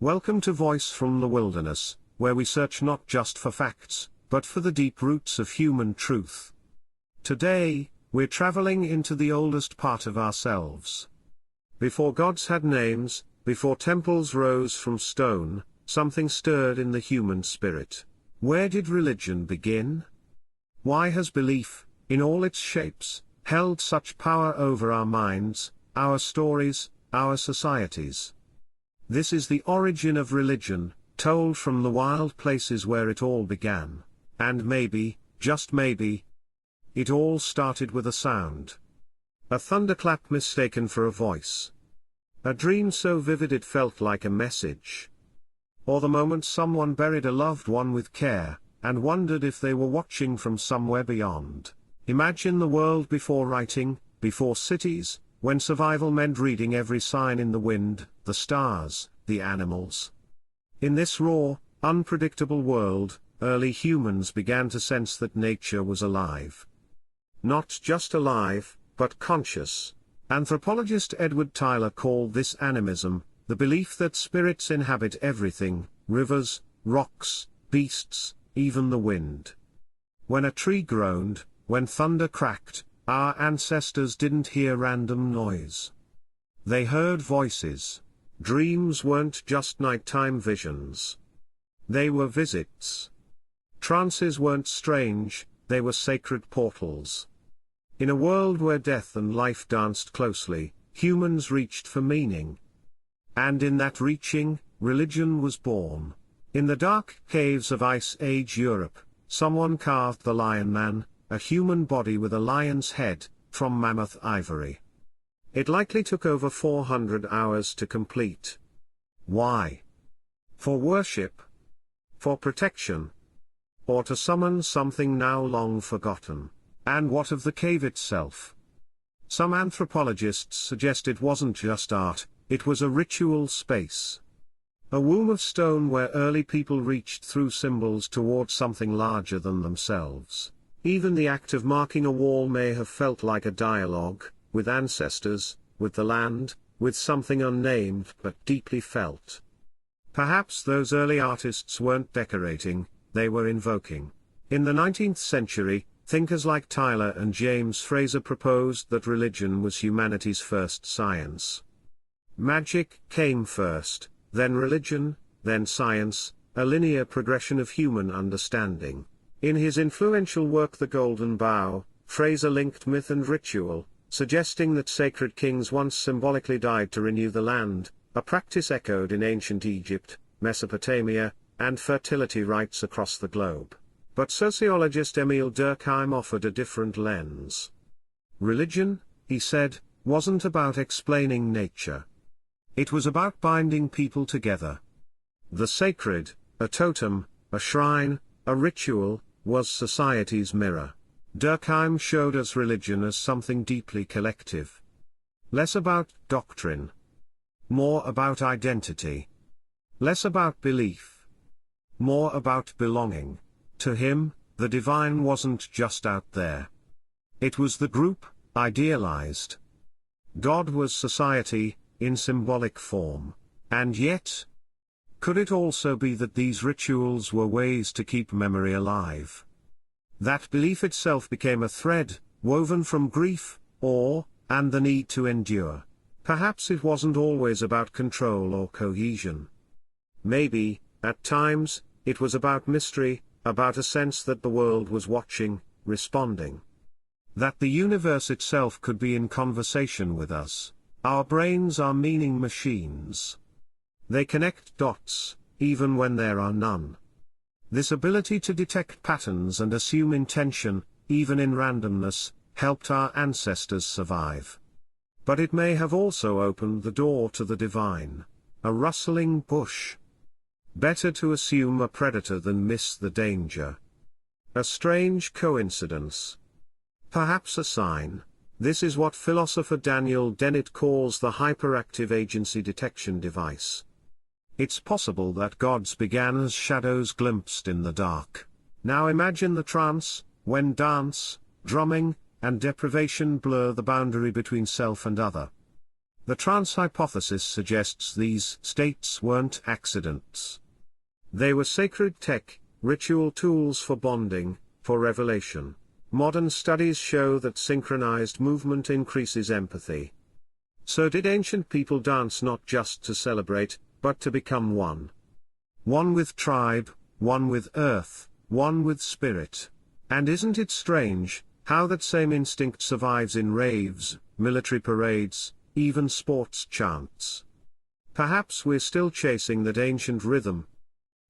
Welcome to Voice from the Wilderness, where we search not just for facts, but for the deep roots of human truth. Today, we're traveling into the oldest part of ourselves. Before gods had names, before temples rose from stone, something stirred in the human spirit. Where did religion begin? Why has belief, in all its shapes, held such power over our minds, our stories, our societies? This is the origin of religion, told from the wild places where it all began. And maybe, just maybe, it all started with a sound. A thunderclap mistaken for a voice. A dream so vivid it felt like a message. Or the moment someone buried a loved one with care, and wondered if they were watching from somewhere beyond. Imagine the world before writing, before cities, when survival meant reading every sign in the wind, the stars, the animals. In this raw, unpredictable world, early humans began to sense that nature was alive. Not just alive, but conscious. Anthropologist Edward Tyler called this animism, the belief that spirits inhabit everything, rivers, rocks, beasts, even the wind. When a tree groaned, when thunder cracked, our ancestors didn't hear random noise. They heard voices. Dreams weren't just nighttime visions. They were visits. Trances weren't strange, they were sacred portals. In a world where death and life danced closely, humans reached for meaning. And in that reaching, religion was born. In the dark caves of Ice Age Europe, someone carved the Lion Man, a human body with a lion's head, from mammoth ivory. It likely took over 400 hours to complete. Why? For worship? For protection? Or to summon something now long forgotten? And what of the cave itself? Some anthropologists suggest it wasn't just art, it was a ritual space. A womb of stone where early people reached through symbols toward something larger than themselves. Even the act of marking a wall may have felt like a dialogue, with ancestors, with the land, with something unnamed but deeply felt. Perhaps those early artists weren't decorating, they were invoking. In the 19th century, thinkers like Tyler and James Frazer proposed that religion was humanity's first science. Magic came first, then religion, then science, a linear progression of human understanding. In his influential work The Golden Bough, Frazer linked myth and ritual, suggesting that sacred kings once symbolically died to renew the land, a practice echoed in ancient Egypt, Mesopotamia, and fertility rites across the globe. But sociologist Emil Durkheim offered a different lens. Religion, he said, wasn't about explaining nature. It was about binding people together. The sacred, a totem, a shrine, a ritual, was society's mirror. Durkheim showed us religion as something deeply collective. Less about doctrine. More about identity. Less about belief. More about belonging. To him, the divine wasn't just out there. It was the group, idealized. God was society, in symbolic form. And yet, could it also be that these rituals were ways to keep memory alive? That belief itself became a thread, woven from grief, awe, and the need to endure. Perhaps it wasn't always about control or cohesion. Maybe, at times, it was about mystery, about a sense that the world was watching, responding. That the universe itself could be in conversation with us. Our brains are meaning machines. They connect dots, even when there are none. This ability to detect patterns and assume intention, even in randomness, helped our ancestors survive. But it may have also opened the door to the divine. A rustling bush. Better to assume a predator than miss the danger. A strange coincidence. Perhaps a sign. This is what philosopher Daniel Dennett calls the hyperactive agency detection device. It's possible that gods began as shadows glimpsed in the dark. Now imagine the trance, when dance, drumming, and deprivation blur the boundary between self and other. The trance hypothesis suggests these states weren't accidents. They were sacred tech, ritual tools for bonding, for revelation. Modern studies show that synchronized movement increases empathy. So did ancient people dance not just to celebrate, but to become one. One with tribe, one with earth, one with spirit. And isn't it strange, how that same instinct survives in raves, military parades, even sports chants? Perhaps we're still chasing that ancient rhythm.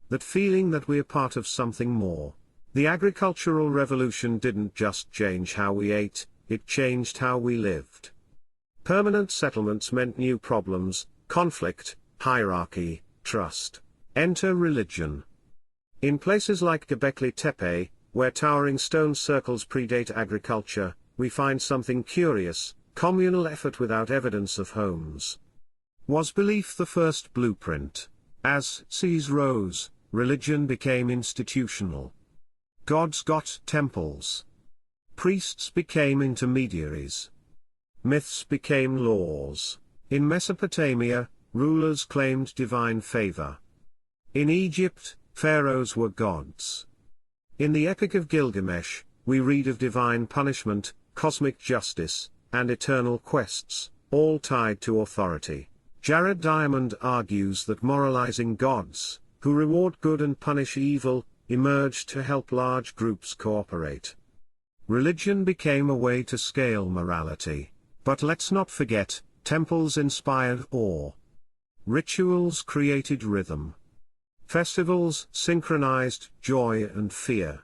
That feeling that we're part of something more. The agricultural revolution didn't just change how we ate, it changed how we lived. Permanent settlements meant new problems, conflict, hierarchy, trust. Enter religion. In places like Göbekli Tepe, where towering stone circles predate agriculture, we find something curious: communal effort without evidence of homes. Was belief the first blueprint? As seas rose, religion became institutional. Gods got temples. Priests became intermediaries. Myths became laws. In Mesopotamia, rulers claimed divine favor. In Egypt, pharaohs were gods. In the Epic of Gilgamesh, we read of divine punishment, cosmic justice, and eternal quests, all tied to authority. Jared Diamond argues that moralizing gods, who reward good and punish evil, emerged to help large groups cooperate. Religion became a way to scale morality. But let's not forget, temples inspired awe. Rituals created rhythm. Festivals synchronized joy and fear.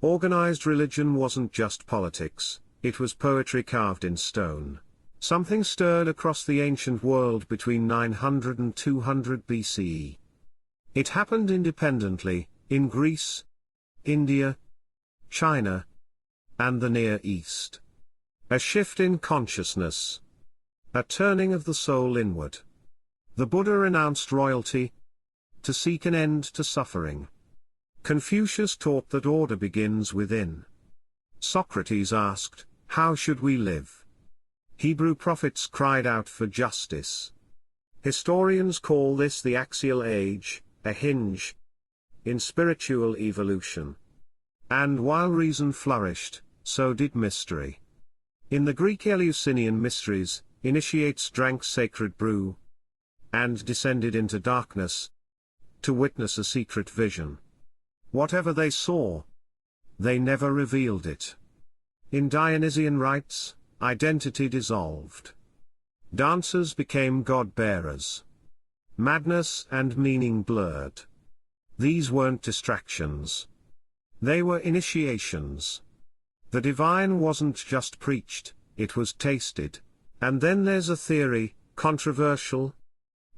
Organized religion wasn't just politics, it was poetry carved in stone. Something stirred across the ancient world between 900 and 200 BCE. It happened independently, in Greece, India, China, and the Near East. A shift in consciousness. A turning of the soul inward. The Buddha renounced royalty to seek an end to suffering. Confucius taught that order begins within. Socrates asked, "How should we live?" Hebrew prophets cried out for justice. Historians call this the Axial Age, a hinge in spiritual evolution. And while reason flourished, so did mystery. In the Greek Eleusinian mysteries, initiates drank sacred brew and descended into darkness to witness a secret vision. Whatever they saw, they never revealed it. In Dionysian rites, identity dissolved. Dancers became god-bearers. Madness and meaning blurred. These weren't distractions. They were initiations. The divine wasn't just preached, it was tasted. And then there's a theory, controversial,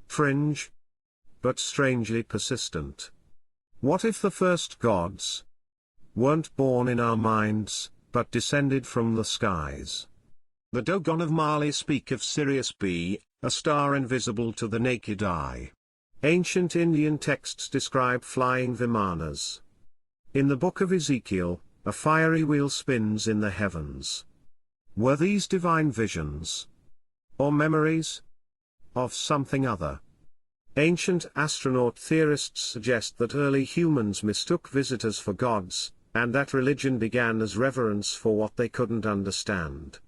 fringe, but strangely persistent. What if the first gods weren't born in our minds, but descended from the skies? The Dogon of Mali speak of Sirius B, a star invisible to the naked eye. Ancient Indian texts describe flying vimanas. In the book of Ezekiel, a fiery wheel spins in the heavens. Were these divine visions? Or memories of something other? Ancient astronaut theorists suggest that early humans mistook visitors for gods, and that religion began as reverence for what they couldn't understand.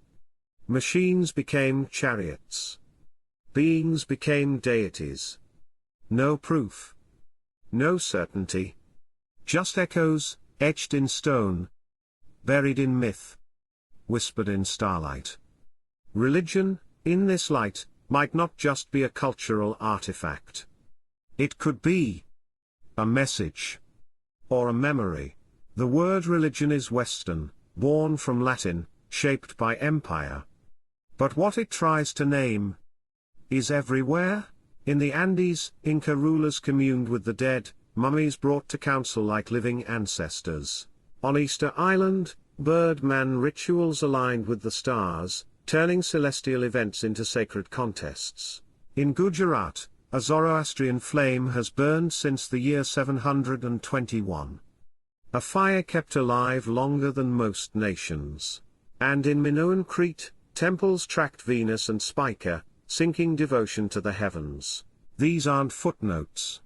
Machines became chariots. Beings became deities. No proof. No certainty. Just echoes, etched in stone. Buried in myth. Whispered in starlight. Religion, in this light, might not just be a cultural artifact. It could be a message. Or a memory. The word religion is Western, born from Latin, shaped by empire. But what it tries to name is everywhere. In the Andes, Inca rulers communed with the dead, mummies brought to council like living ancestors. On Easter Island, Birdman rituals aligned with the stars, turning celestial events into sacred contests. In Gujarat, a Zoroastrian flame has burned since the year 721. A fire kept alive longer than most nations. And in Minoan Crete, temples tracked Venus and Spica, sinking devotion to the heavens. These aren't footnotes.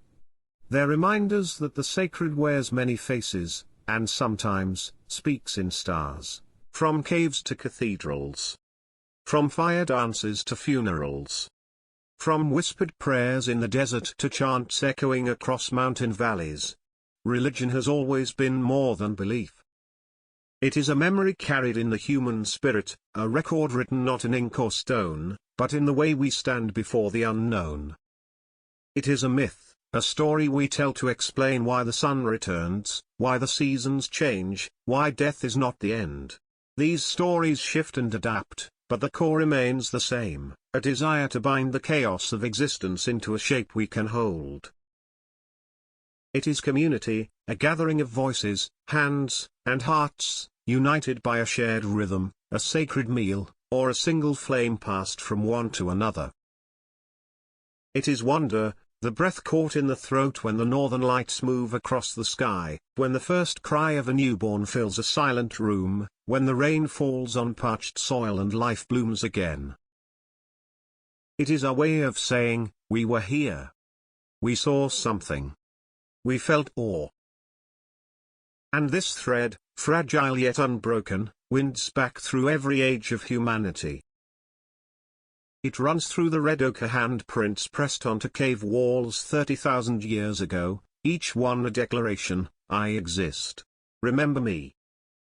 They're reminders that the sacred wears many faces, and sometimes speaks in stars. From caves to cathedrals. From fire dances to funerals. From whispered prayers in the desert to chants echoing across mountain valleys. Religion has always been more than belief. It is a memory carried in the human spirit, a record written not in ink or stone, but in the way we stand before the unknown. It is a myth, a story we tell to explain why the sun returns, why the seasons change, why death is not the end. These stories shift and adapt, but the core remains the same, a desire to bind the chaos of existence into a shape we can hold. It is community, a gathering of voices, hands, and hearts, united by a shared rhythm, a sacred meal, or a single flame passed from one to another. It is wonder, the breath caught in the throat when the northern lights move across the sky, when the first cry of a newborn fills a silent room, when the rain falls on parched soil and life blooms again. It is our way of saying, we were here. We saw something. We felt awe. And this thread, fragile yet unbroken, winds back through every age of humanity. It runs through the red ochre handprints pressed onto cave walls 30,000 years ago, each one a declaration, I exist. Remember me.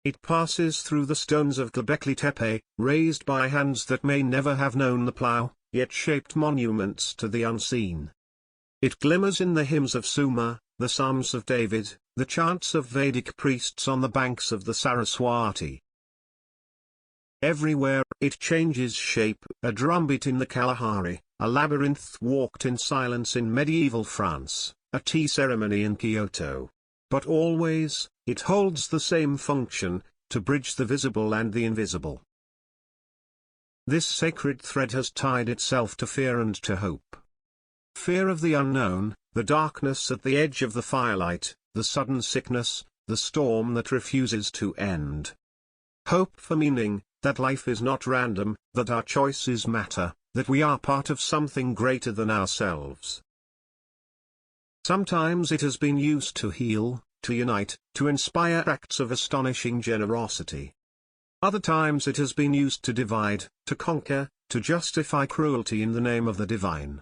It passes through the stones of Göbekli Tepe, raised by hands that may never have known the plough, yet shaped monuments to the unseen. It glimmers in the hymns of Sumer, the Psalms of David, the chants of Vedic priests on the banks of the Saraswati. Everywhere, it changes shape, a drumbeat in the Kalahari, a labyrinth walked in silence in medieval France, a tea ceremony in Kyoto. But always, it holds the same function, to bridge the visible and the invisible. This sacred thread has tied itself to fear and to hope. Fear of the unknown, the darkness at the edge of the firelight, the sudden sickness, the storm that refuses to end. Hope for meaning, that life is not random, that our choices matter, that we are part of something greater than ourselves. Sometimes it has been used to heal, to unite, to inspire acts of astonishing generosity. Other times it has been used to divide, to conquer, to justify cruelty in the name of the divine.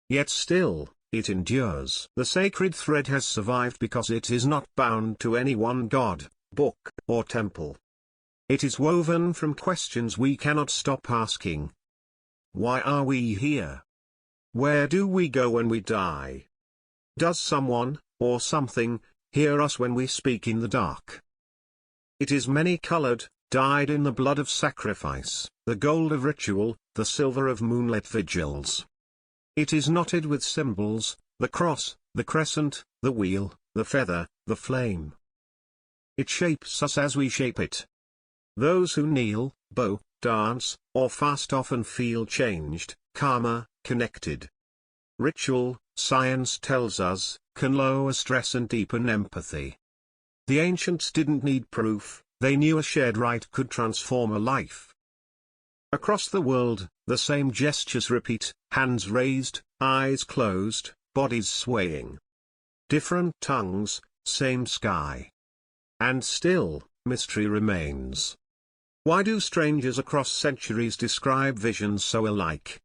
Yet still, it endures. The sacred thread has survived because it is not bound to any one god, book, or temple. It is woven from questions we cannot stop asking. Why are we here? Where do we go when we die? Does someone, or something, hear us when we speak in the dark? It is many-colored, dyed in the blood of sacrifice, the gold of ritual, the silver of moonlit vigils. It is knotted with symbols, the cross, the crescent, the wheel, the feather, the flame. It shapes us as we shape it. Those who kneel, bow, dance, or fast often feel changed, calmer, connected. Ritual, science tells us, can lower stress and deepen empathy. The ancients didn't need proof, they knew a shared rite could transform a life. Across the world, the same gestures repeat, hands raised, eyes closed, bodies swaying. Different tongues, same sky. And still, mystery remains. Why do strangers across centuries describe visions so alike?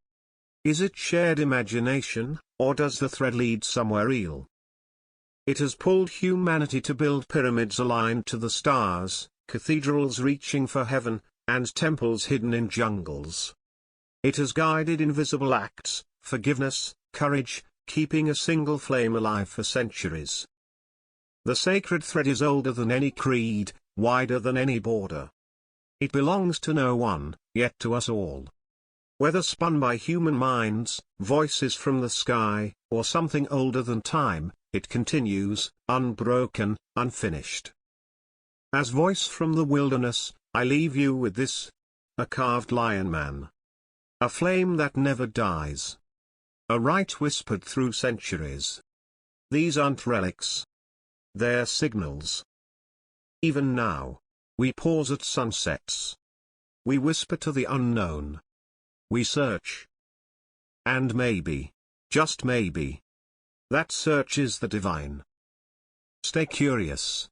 Is it shared imagination, or does the thread lead somewhere real? It has pulled humanity to build pyramids aligned to the stars, cathedrals reaching for heaven, and temples hidden in jungles. It has guided invisible acts, forgiveness, courage, keeping a single flame alive for centuries. The sacred thread is older than any creed, wider than any border. It belongs to no one, yet to us all. Whether spun by human minds, voices from the sky, or something older than time, it continues, unbroken, unfinished. As voice from the wilderness, I leave you with this: a carved lion man. A flame that never dies. A rite whispered through centuries. These aren't relics. They're signals. Even now, we pause at sunsets. We whisper to the unknown. We search. And maybe, just maybe, that search is the divine. Stay curious.